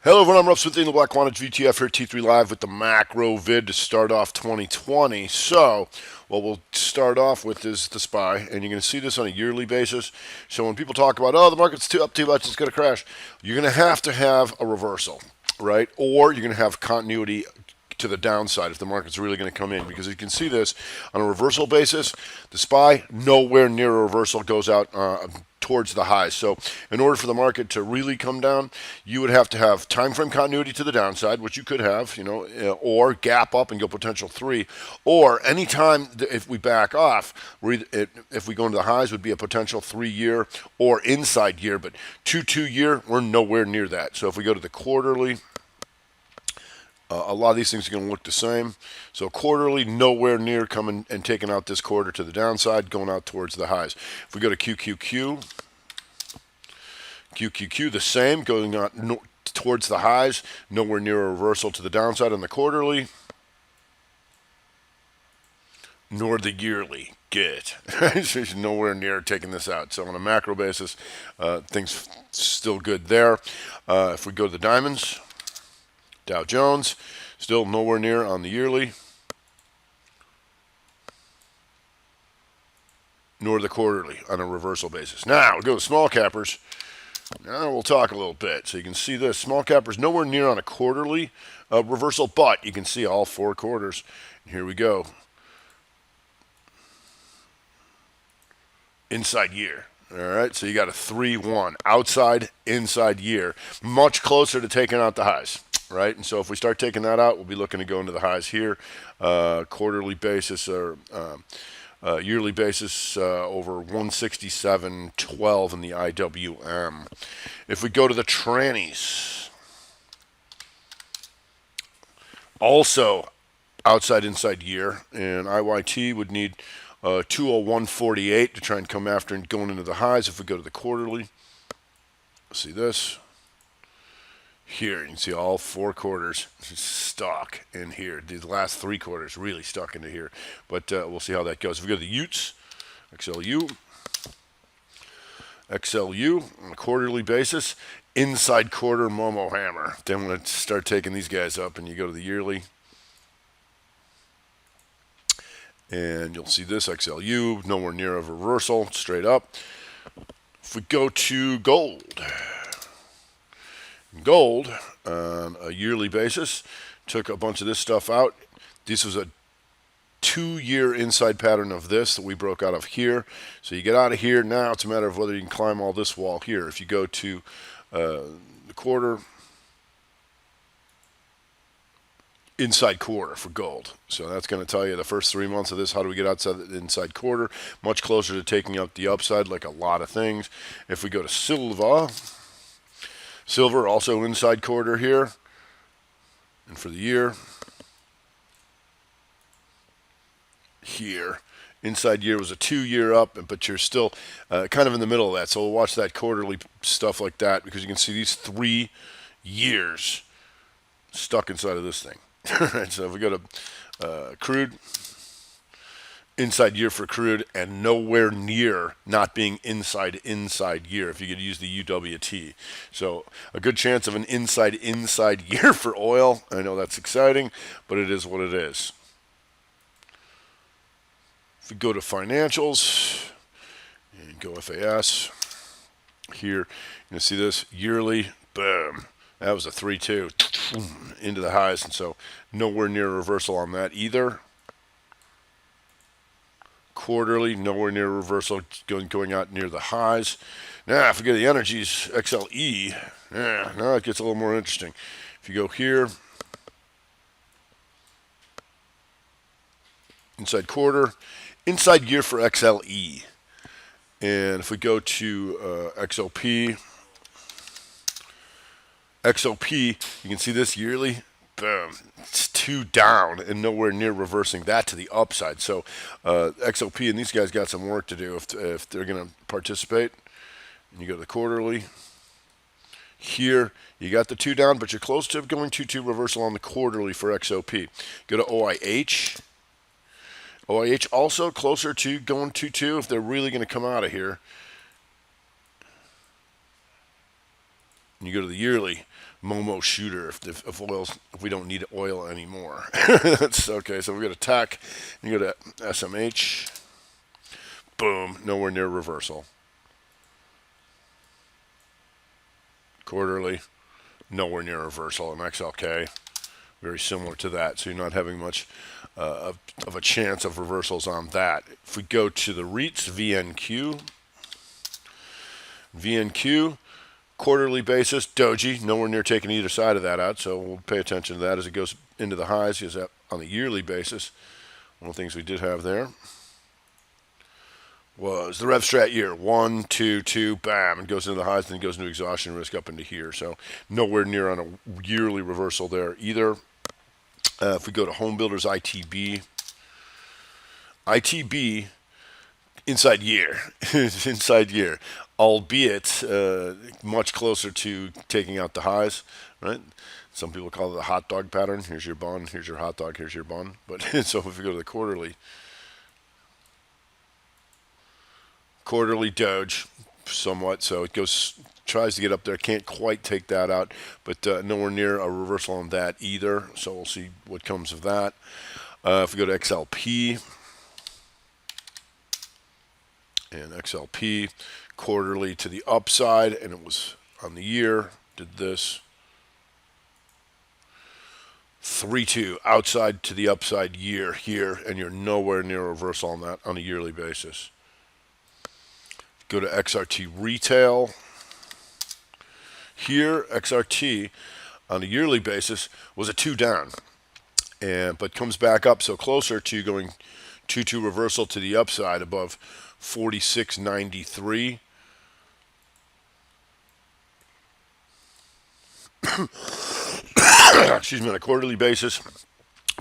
Hello everyone, I'm Rob Smith in the Black Quant VTF here at T3 Live with the macro vid to start off 2020. So, what we'll start off with is the SPY, and you're going to see this on a yearly basis. So when people talk about, oh, the market's up too much, it's going to crash, you're going to have a reversal, right? Or you're going to have continuity to the downside if the market's really going to come in, because you can see this on a reversal basis. The SPY nowhere near a reversal goes out towards the highs. So in order for the market to really come down, you would have to have time frame continuity to the downside, which you could have, or gap up and go potential 3, or anytime if we back off, if we go into the highs, would be a potential 3-year or inside year, but 2-2-year, we're nowhere near that. So if we go to the quarterly, a lot of these things are going to look the same. So quarterly, nowhere near coming and taking out this quarter to the downside, going out towards the highs. If we go to QQQ, the same, going out towards the highs, nowhere near a reversal to the downside on the quarterly, nor the yearly. Good. It's nowhere near taking this out. So on a macro basis, things still good there. If we go to the diamonds, Dow Jones, still nowhere near on the yearly, nor the quarterly on a reversal basis. Now, we go to small cappers. Now we'll talk a little bit. So you can see this. Small cappers nowhere near on a quarterly reversal, but you can see all 4 quarters. And here we go. Inside year. All right, so you got a 3-1. Outside, inside year. Much closer to taking out the highs. Right, and so if we start taking that out, we'll be looking to go into the highs here, quarterly basis or yearly basis over 167.12 in the IWM. If we go to the trannies, also outside inside year, and IYT would need 201.48 to try and come after and going into the highs. If we go to the quarterly, see this. Here, you can see all 4 quarters stuck in here. These last 3 quarters really stuck into here. But we'll see how that goes. If we go to the Utes, XLU on a quarterly basis, inside quarter Momo hammer. Then when it start taking these guys up, and you go to the yearly, and you'll see this XLU, nowhere near a reversal, straight up. If we go to gold, on a yearly basis, took a bunch of this stuff out. This was a 2-year inside pattern of this that we broke out of here. So you get out of here. Now it's a matter of whether you can climb all this wall here. If you go to the quarter, inside quarter for gold. So that's going to tell you the first 3 months of this, how do we get outside the inside quarter? Much closer to taking out the upside, like a lot of things. If we go to silver, also inside quarter here. And for the year, here, inside year was a 2-year up, but you're still kind of in the middle of that. So we'll watch that quarterly stuff like that, because you can see these 3 years stuck inside of this thing. So if we go to crude, inside year for crude, and nowhere near not being inside year if you could use the UWT. So a good chance of an inside year for oil. I know that's exciting, but it is what it is. If we go to financials and go FAS, here you're going to see this yearly, boom. That was a 3-2 into the highs, and so nowhere near a reversal on that either. Quarterly, nowhere near reversal, going out near the highs. Now, if we go to the energies, XLE, now it gets a little more interesting. If you go here, inside quarter, inside year for XLE. And if we go to XOP, you can see this yearly, boom, it's 2 down and nowhere near reversing that to the upside. So XOP and these guys got some work to do if they're going to participate. And you go to the quarterly. Here, you got the 2 down, but you're close to going 2-2 reversal on the quarterly for XOP. Go to OIH. OIH also closer to going 2-2 if they're really going to come out of here. And you go to the yearly, Momo shooter if we don't need oil anymore. That's okay. So we go to tech, and you go to SMH, boom, nowhere near reversal. Quarterly, nowhere near reversal. And XLK, very similar to that. So you're not having much of a chance of reversals on that. If we go to the REITs, VNQ, quarterly basis, Doji, nowhere near taking either side of that out, so we'll pay attention to that as it goes into the highs. Is that on a yearly basis? One of the things we did have there was the RevStrat year, 1, 2, 2, bam, and goes into the highs, then goes into exhaustion risk up into here. So nowhere near on a yearly reversal there either. If we go to Home Builders ITB inside year, inside year, albeit much closer to taking out the highs, right? Some people call it the hot dog pattern. Here's your bun, here's your hot dog, here's your bun. But so if we go to the quarterly Doge, somewhat. So it tries to get up there, can't quite take that out, but nowhere near a reversal on that either. So we'll see what comes of that. If we go to XLP, and XLP quarterly to the upside, and it was on the year, did this 3-2 outside to the upside year here, and you're nowhere near a reversal on that on a yearly basis. Go to XRT retail. Here, XRT on a yearly basis was a 2 down, but comes back up, so closer to going 2-2 reversal to the upside above 46.93. Excuse me, on a quarterly basis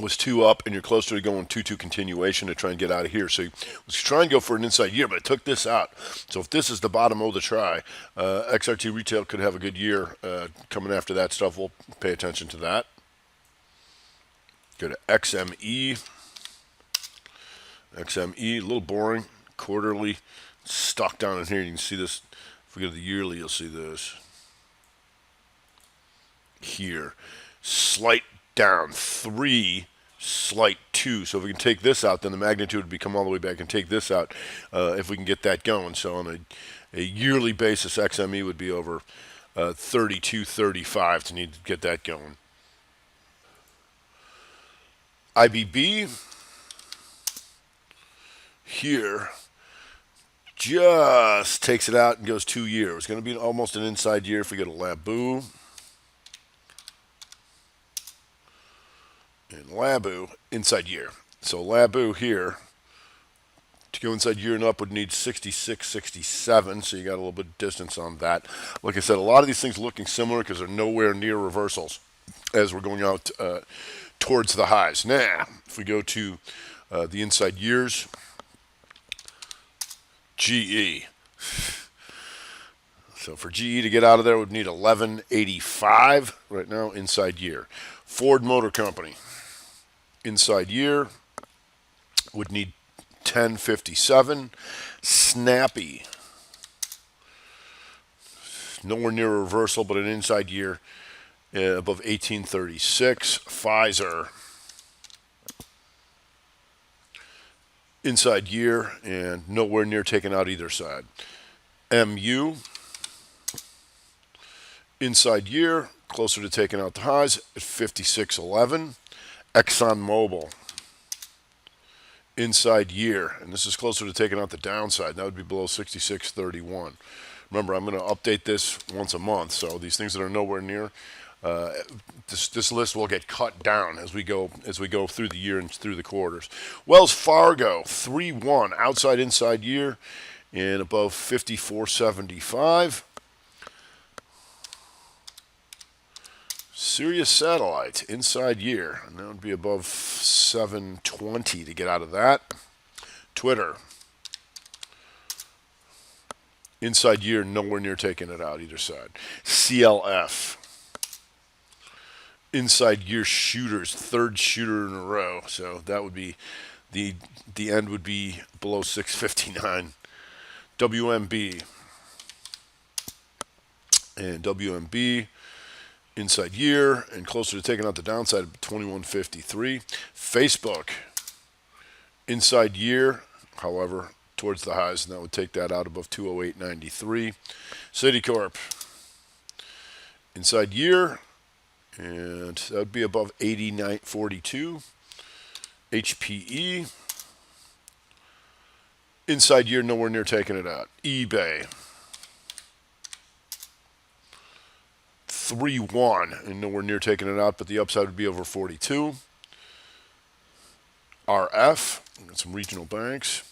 was 2 up, and you're closer to going 2-2 continuation to try and get out of here. So you was trying to go for an inside year, but it took this out. So if this is the bottom of the try, XRT retail could have a good year coming after that stuff. We'll pay attention to that. Go to XME. XME, a little boring. Quarterly, stuck down in here. You can see this. If we go to the yearly, you'll see this here. Slight down, 3, slight 2. So if we can take this out, then the magnitude would become all the way back and take this out if we can get that going. So on a yearly basis, XME would be over 32.35 to need to get that going. IBB here just takes it out and goes 2 years. It's going to be almost an inside year if we go to Labu. And Labu, inside year. So Labu here, to go inside year and up would need 66, 67. So you got a little bit of distance on that. Like I said, a lot of these things looking similar because they're nowhere near reversals as we're going out towards the highs. Now, if we go to the inside years, GE. So for GE to get out of there would need 1185 right now, inside year. Ford Motor Company, inside year, would need 1057. Snappy, nowhere near a reversal, but an inside year above 1836. Pfizer, inside year and nowhere near taking out either side. MU, inside year, closer to taking out the highs at 56.11. ExxonMobil, inside year, and this is closer to taking out the downside. That would be below 66.31. Remember, I'm going to update this once a month, so these things that are nowhere near, this list will get cut down as we go through the year and through the quarters. Wells Fargo, 3-1 outside inside year and above 54.75. Sirius Satellite, inside year, and that would be above 720 to get out of that. Twitter, inside year, nowhere near taking it out either side. CLF, inside year shooters, third shooter in a row, so that would be the end would be below 659. WMB, And WMB inside year and closer to taking out the downside of 2153. Facebook inside year, however, towards the highs, and that would take that out above 208.93. Citicorp inside year, and that would be above 89.42. HPE inside year, nowhere near taking it out. eBay 3-1 and nowhere near taking it out, but the upside would be over 42. RF, got some regional banks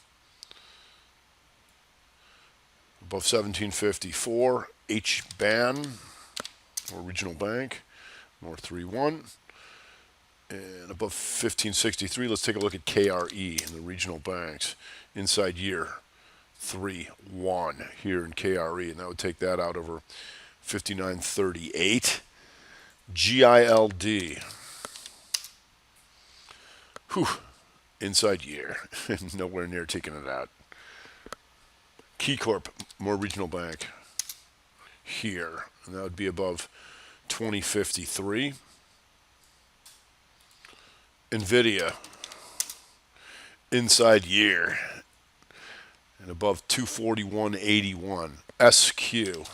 above 1754. HBAN, or regional bank, more 3-1. And above 1563, let's take a look at KRE and the regional banks. Inside year, 3-1 here in KRE, and that would take that out over 5938. GILD, inside year, nowhere near taking it out. KeyCorp, more regional bank here, and that would be above 2053. NVIDIA, inside year, and above 241.81. SQ,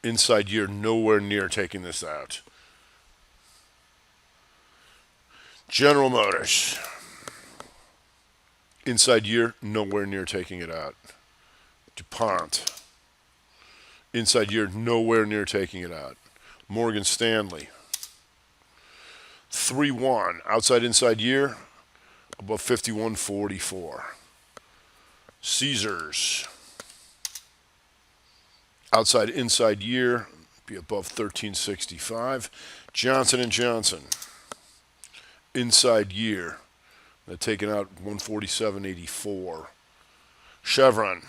inside year, nowhere near taking this out. General Motors, inside year, nowhere near taking it out. DuPont, inside year, nowhere near taking it out. Morgan Stanley, 3-1, outside inside year, above 51.44. Caesars, outside inside year, be above 1365. Johnson & Johnson, inside year, they're taking out 147.84. Chevron,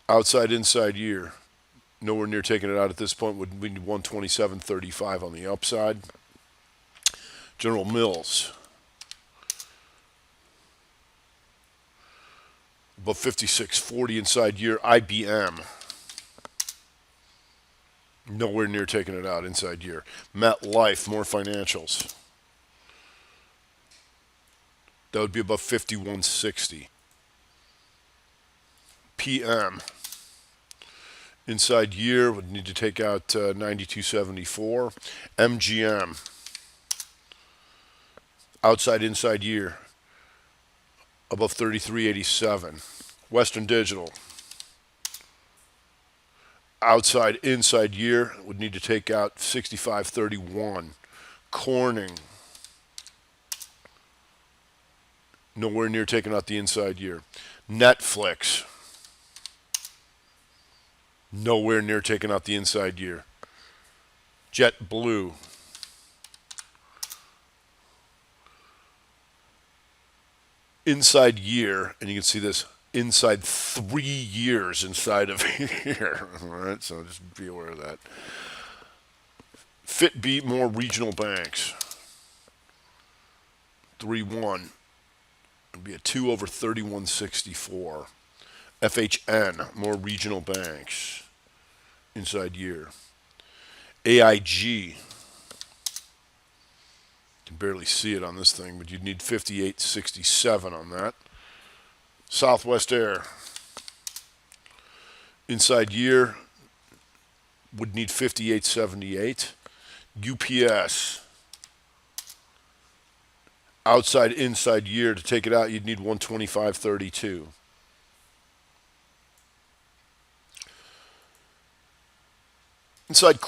outside inside year, nowhere near taking it out at this point, would be 127.35 on the upside. General Mills, above 56.40 inside year. IBM, nowhere near taking it out inside year. MetLife, more financials, that would be above 51.60. PM, inside year, would need to take out 92.74. MGM, outside inside year, above 33.87. Western Digital, outside inside year, would need to take out 65.31. Corning, nowhere near taking out the inside year. Netflix, nowhere near taking out the inside year. JetBlue, inside year, and you can see this inside 3 years inside of here. All right, so just be aware of that. Fitbit, more regional banks, 3-1. It'd be a 2 over 31.64. FHN, more regional banks, inside year. AIG, can barely see it on this thing, but you'd need 58.67 on that. Southwest Air, inside year, would need 58.78. UPS, outside inside year, to take it out, you'd need 125.32. Inside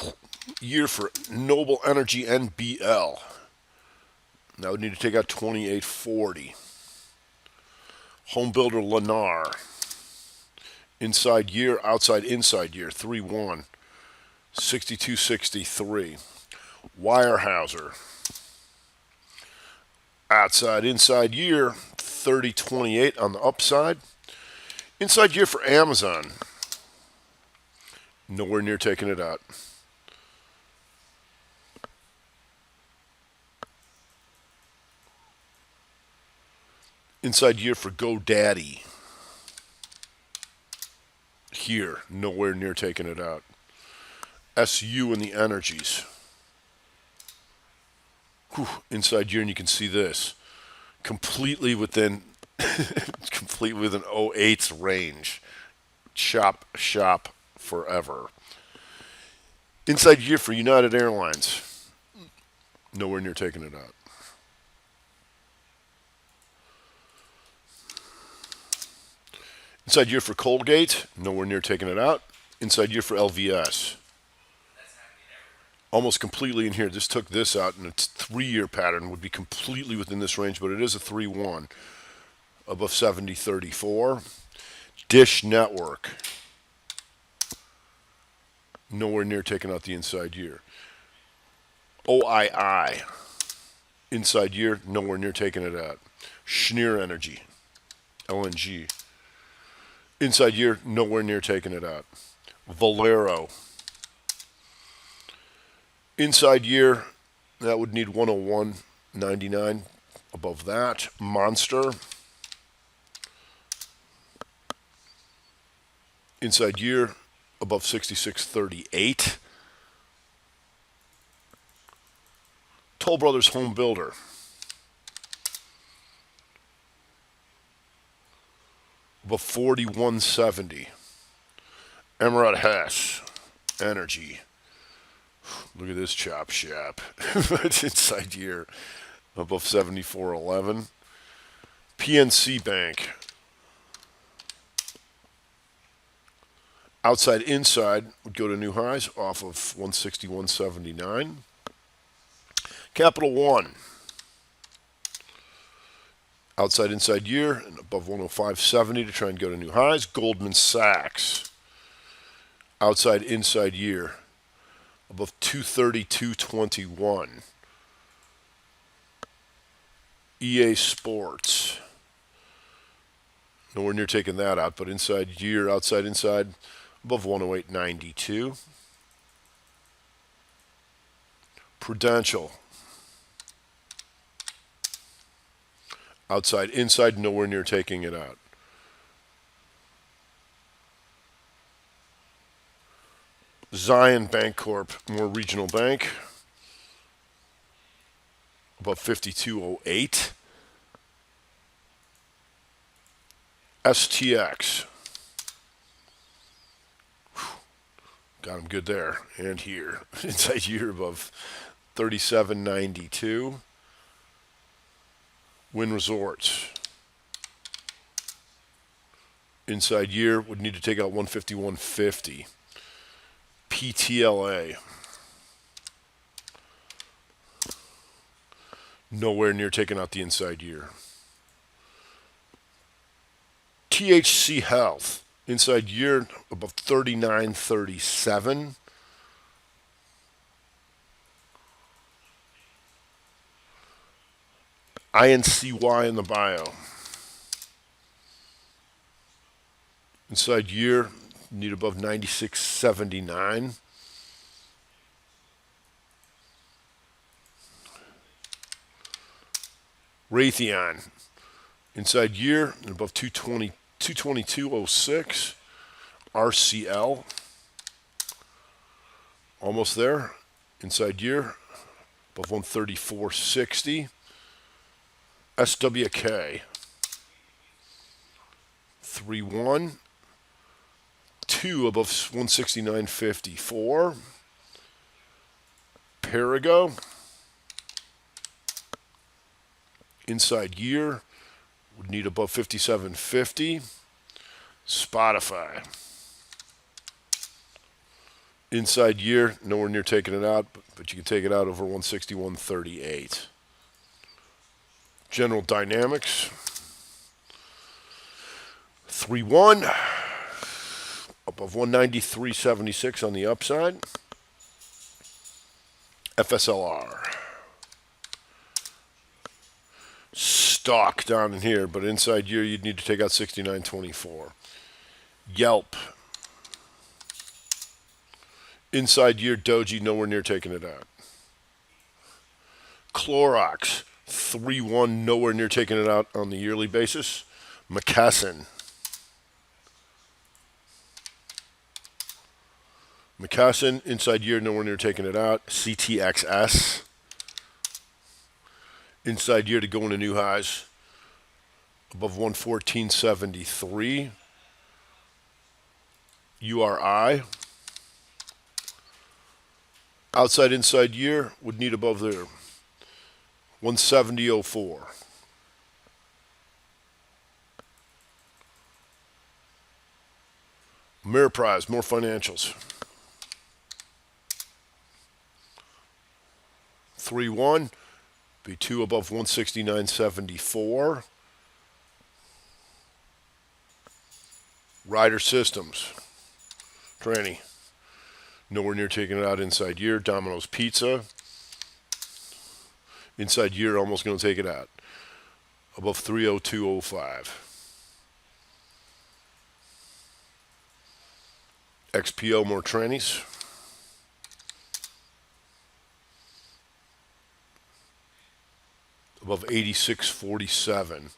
year for Noble Energy NBL, that would need to take out 28.40. Home builder Lennar, inside year, outside inside year, 3-1, 62.63. Weyerhaeuser, outside inside year, 30.28 on the upside. Inside year for Amazon, nowhere near taking it out. Inside year for GoDaddy, here, nowhere near taking it out. SU in the energies. Whew, inside year, and you can see this. Completely within completely within 08's range. Chop shop forever. Inside year for United Airlines. Nowhere near taking it out. Inside year for Colgate. Nowhere near taking it out. Inside year for LVS. Almost completely in here. This took this out, and its 3-year pattern would be completely within this range, but it is a 3-1 above 70.34. Dish Network. Nowhere near taking out the inside year. OII. Inside year, nowhere near taking it out. Schneer Energy. LNG. Inside year, nowhere near taking it out. Valero. Inside year, that would need 101.99 above that. Monster. Inside year, above 66.38. Toll Brothers Home Builder. Above 41.70. Emerald Hess Energy. Look at this chop shop. It's inside year above 74.11. PNC Bank. Outside inside would go to new highs off of 161.79. Capital One. Outside inside year and above 105.70 to try and go to new highs. Goldman Sachs. Outside inside year above 232.21. EA Sports. Nowhere near taking that out, but inside year, outside inside, above 108.92. Prudential. Outside inside, nowhere near taking it out. Zion Bancorp, more regional bank, above 52.08. STX. Got him good there and here. Inside year above 37.92. Wynn Resorts. Inside year would need to take out 151.50. PTLA. Nowhere near taking out the inside year. THC Health. Inside year above 39.37. INCY in the bio. Inside year, need above 96.79. Raytheon. Inside year, and above 222.06. RCL. Almost there. Inside year, above 134.60. SWK. 3-1. 2 above 169.54. Perigo. Inside year would need above 57.50. Spotify. Inside year, nowhere near taking it out, but you can take it out over 161.38. General Dynamics. 3-1. Above 193.76 on the upside. FSLR. Stock down in here, but inside year you'd need to take out 69.24. Yelp. Inside year Doji, nowhere near taking it out. Clorox. 3-1, nowhere near taking it out on the yearly basis. McKesson. McCassin, inside year, nowhere near taking it out. CTXS, inside year to go into new highs above 114.73. URI, outside inside year would need above there 170.04. Ameriprise, more financials. 3-1, be 2 above 169.74. Rider Systems, tranny, nowhere near taking it out inside year. Domino's Pizza, inside year almost going to take it out above 302.05. XPO, more trannies. Above 86.47.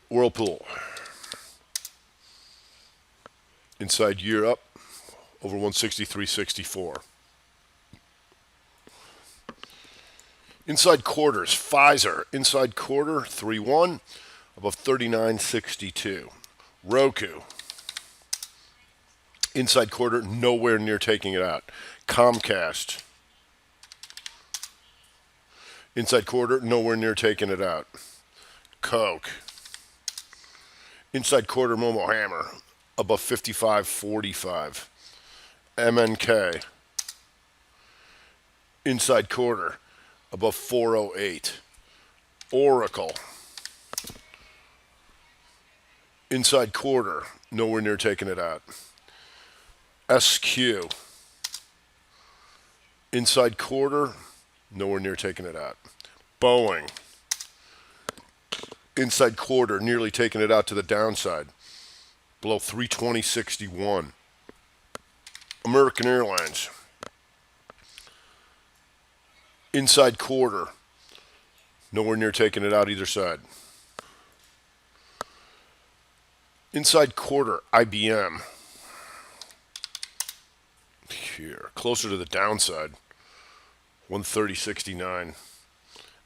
Whirlpool, inside year up over 163.64. Inside quarters, Pfizer, inside quarter 3-1 above 39.62. Roku, inside quarter nowhere near taking it out. Comcast, inside quarter nowhere near taking it out. Coke, inside quarter Momo Hammer above 55.45. MNK, inside quarter above 408. Oracle, inside quarter nowhere near taking it out. SQ, inside quarter nowhere near taking it out. Boeing, inside quarter nearly taking it out to the downside below 320.61. American Airlines, inside quarter nowhere near taking it out either side. Inside quarter IBM, here closer to the downside 130.69.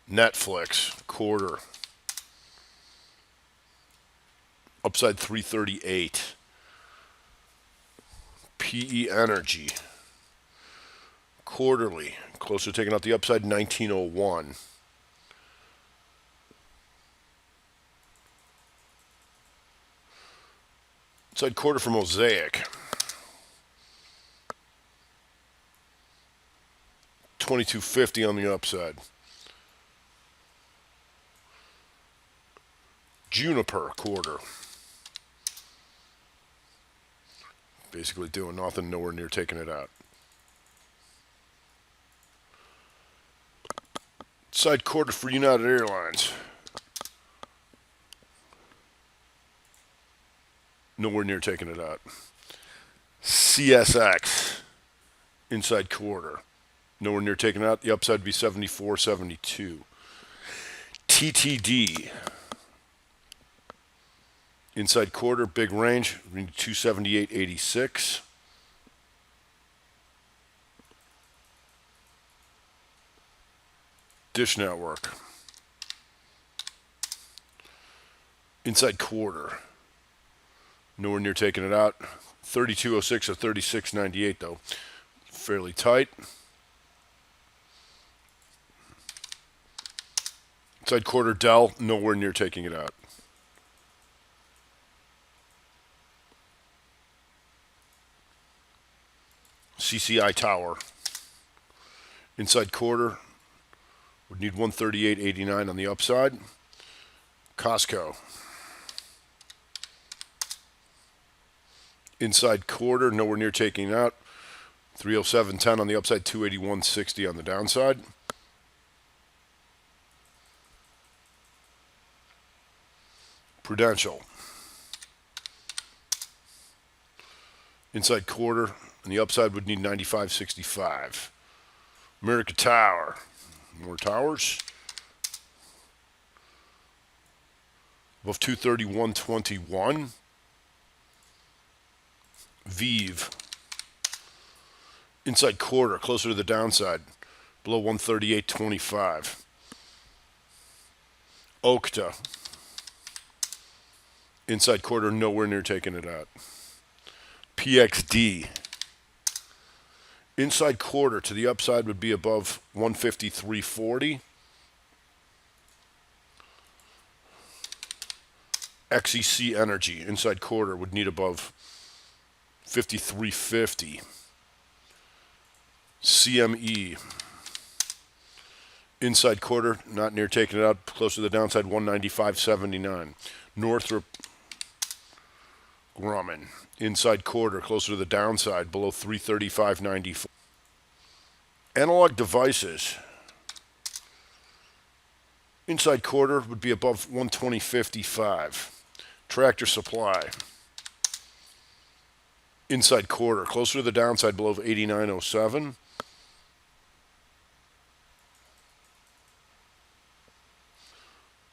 Netflix quarter upside 338. PE Energy quarterly closer to taking out the upside 1901. Inside quarter for Mosaic 2250 on the upside. Juniper quarter basically doing nothing, nowhere near taking it out. Side quarter for United Airlines nowhere near taking it out. CSX inside quarter nowhere near taking it out. The upside would be 74.72. TTD inside quarter, big range, 278.86. Dish Network, inside quarter, nowhere near taking it out. 32.06 or 36.98 though, fairly tight. Inside quarter Dell, nowhere near taking it out. CCI Tower, inside quarter, would need 138.89 on the upside. Costco, inside quarter, nowhere near taking it out. 307.10 on the upside, 281.60 on the downside. Prudential, inside quarter, and the upside would need 95.65. America Tower, more towers. Above 231.21. Vive. Inside quarter, closer to the downside, below 138.25. Okta. Inside quarter, nowhere near taking it out. PXD. Inside quarter to the upside would be above 153.40. XEC Energy, inside quarter, would need above 53.50. CME. Inside quarter, not near taking it out, close to the downside, 195.79. Northrop Grumman. Inside quarter, closer to the downside, below 335.94. Analog Devices. Inside quarter would be above 120.55. Tractor Supply. Inside quarter, closer to the downside, below 89.07.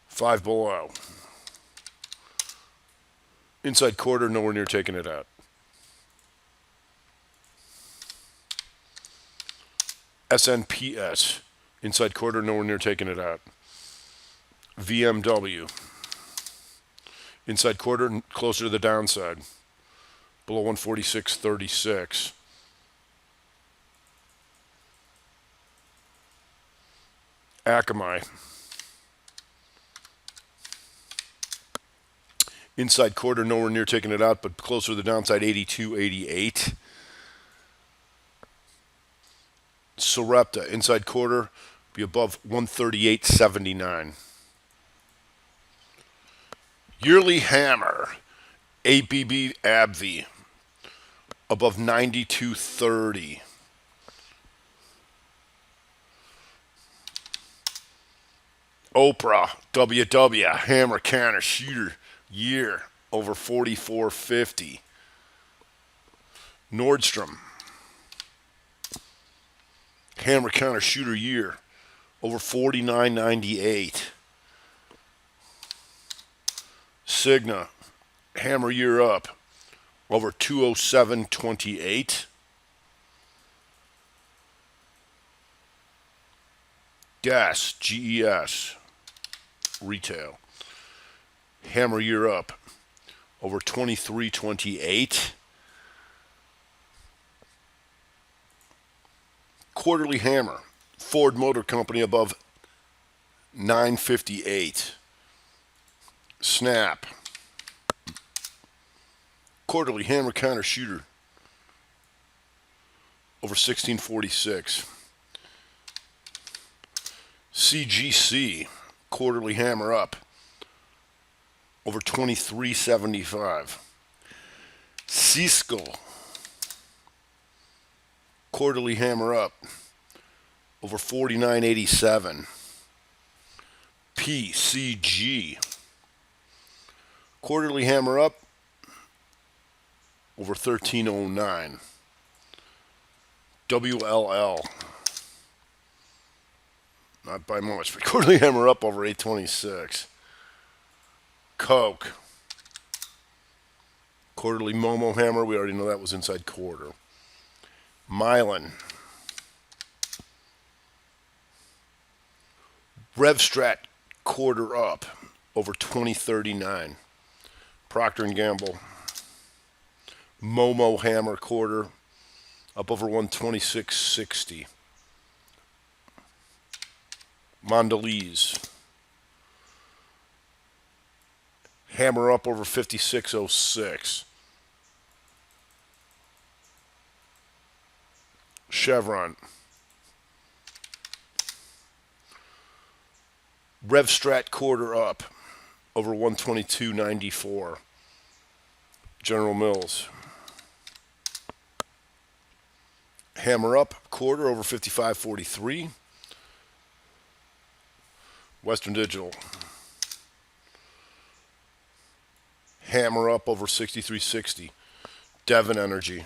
Five Below. Inside quarter, nowhere near taking it out. SNPS. Inside quarter, nowhere near taking it out. VMW. Inside quarter, closer to the downside, below 146.36. Akamai. Inside quarter, nowhere near taking it out, but closer to the downside, 82.88. Sarepta, inside quarter, be above 138.79. Yearly Hammer, ABB AbbVie, above 92.30. Oprah, WW, Hammer Counter Shooter Year, over 44.50. Nordstrom, Hammer Counter Shooter Year, over 49.98. Cigna, Hammer Year Up, over 207.28. Gas, GES, retail, Hammer Year Up, over 23.28. Quarterly Hammer, Ford Motor Company, above 9.58. Snap, quarterly Hammer Counter Shooter, over 16.46. CGC, quarterly Hammer Up, over 23.75. Cisco, quarterly Hammer Up, over 49.87. PCG, quarterly Hammer Up, over 13.09. WLL, not by much, but quarterly Hammer Up, over 8.26. Coke, quarterly Momo Hammer, we already know that was inside quarter. Mylan, RevStrat, quarter up, over 20.39. Procter & Gamble, Momo Hammer, quarter, up over 126.60. Mondelez, Hammer Up, over 56.06. Chevron, RevStrat, quarter up, over 122.94. General Mills, Hammer Up, quarter, over 55.43. Western Digital, Hammer Up, over 63.60. Devon Energy,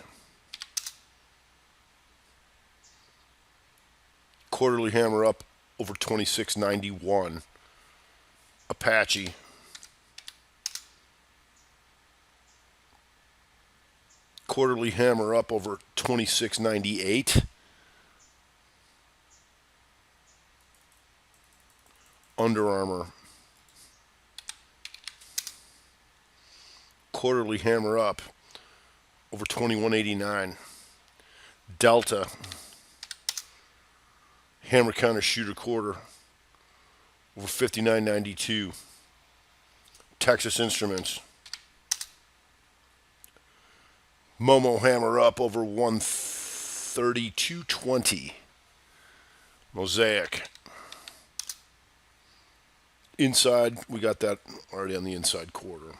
quarterly Hammer Up, over 26.91. Apache, Quarterly hammer up over 26.98. Under Armour. Quarterly hammer up over 21.89. Delta. Hammer counter shooter quarter over 59.92. Texas Instruments. Momo hammer up over 132.20. Mosaic. Inside, we got that already on the inside quarter.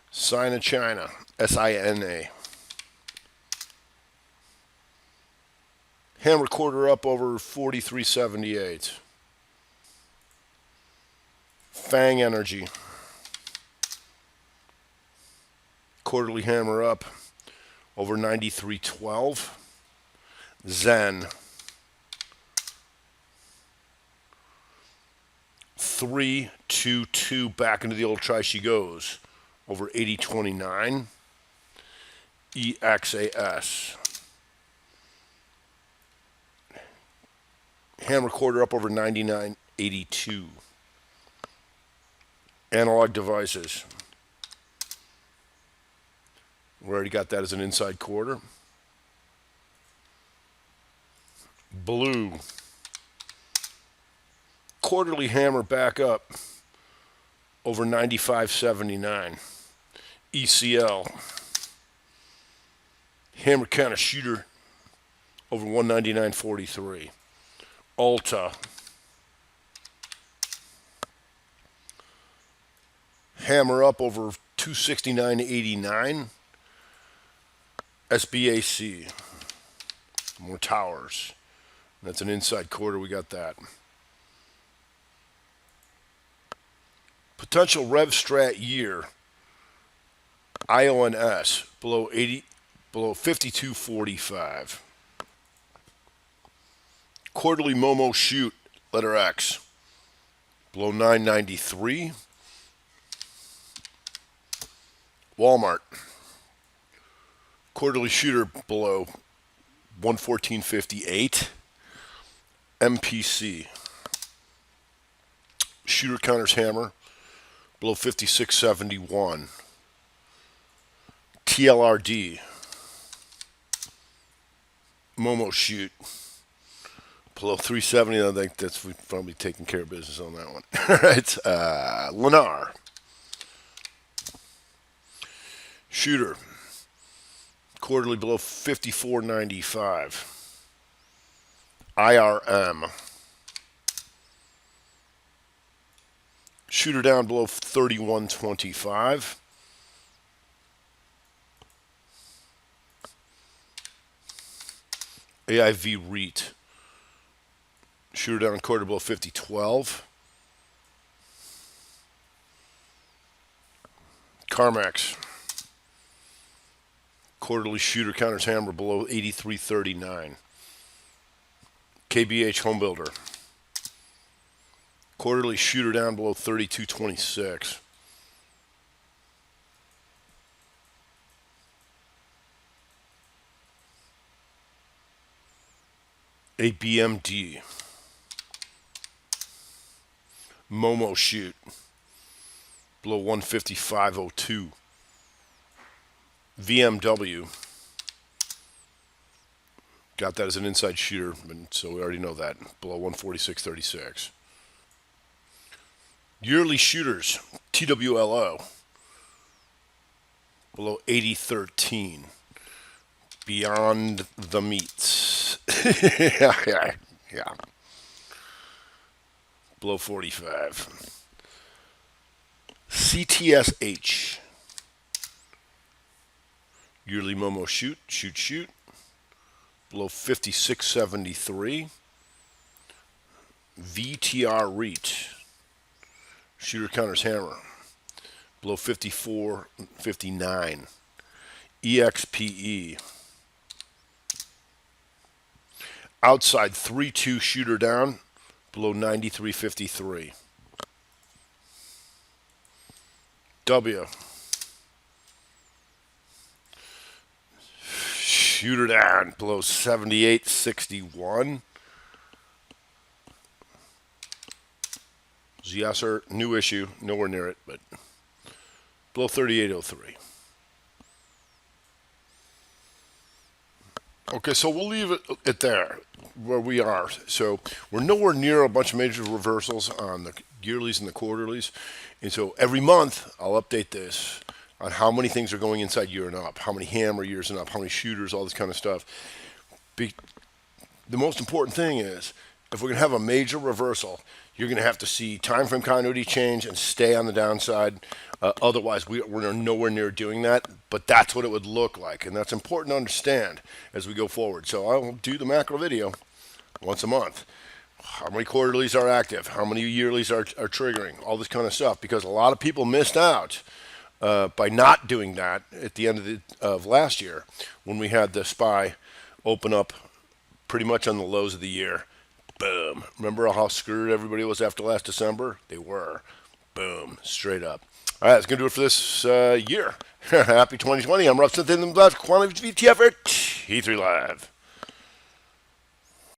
Sina China, SINA. Hammer quarter up over 43.78. Fang Energy. Quarterly hammer up over 93.12. Zen. 322 back into the old try she goes over 80.29. EXAS. Hammer quarter up over 99.82. Analog Devices. We already got that as an inside quarter. Blue. Quarterly hammer back up over 95.79. ECL. Hammer counter shooter over 199.43. Alta. Hammer up over 269.89. SBAC. More towers. That's an inside quarter. We got that. Potential Rev Strat year. IONS below 52.45. Quarterly Momo shoot, letter X, below 993. Walmart. Quarterly shooter below 114.58. MPC. Shooter counters hammer below 56.71. TLRD. Momo shoot below 370. I think that's we've probably taken care of business on that one. All right. Lennar. Shooter. Quarterly below 54.95. IRM. Shooter down below 31.25. AIV REIT. Shooter down quarter below 50.12. CarMax. Quarterly shooter counters hammer below 83.39. KBH Home Builder. Quarterly shooter down below 32.26. ABMD. Momo shoot below 155.02. VMW. Got that as an inside shooter, so we already know that. Below 146.36. Yearly shooters, TWLO. Below 80.13. Beyond the meats. yeah. Below 45. CTSH. Yearly Momo shoot. Below 56.73. VTR REIT. Shooter counters hammer. Below 54.59. EXPE. outside 3-2 shooter down below 93.53. W. Shooter down below 78.61. Yes, new issue, nowhere near it, but below 38.03. Okay, so we'll leave it there where we are. So we're nowhere near a bunch of major reversals on the yearlies and the quarterlies. And so every month I'll update this on how many things are going inside year and up, how many hammer years and up, how many shooters, all this kind of stuff. The most important thing is if we're going to have a major reversal, you're going to have to see time frame continuity change and stay on the downside. Otherwise, we're nowhere near doing that, but that's what it would look like, and that's important to understand as we go forward. So I will do the macro video once a month. How many quarterlies are active? How many yearlies are triggering? All this kind of stuff, because a lot of people missed out by not doing that at the end of last year when we had the SPY open up pretty much on the lows of the year. Boom. Remember how screwed everybody was after last December? They were. Boom. Straight up. All right, that's going to do it for this year. Happy 2020. I'm Rob Smith in the Quant VTF at T3 Live.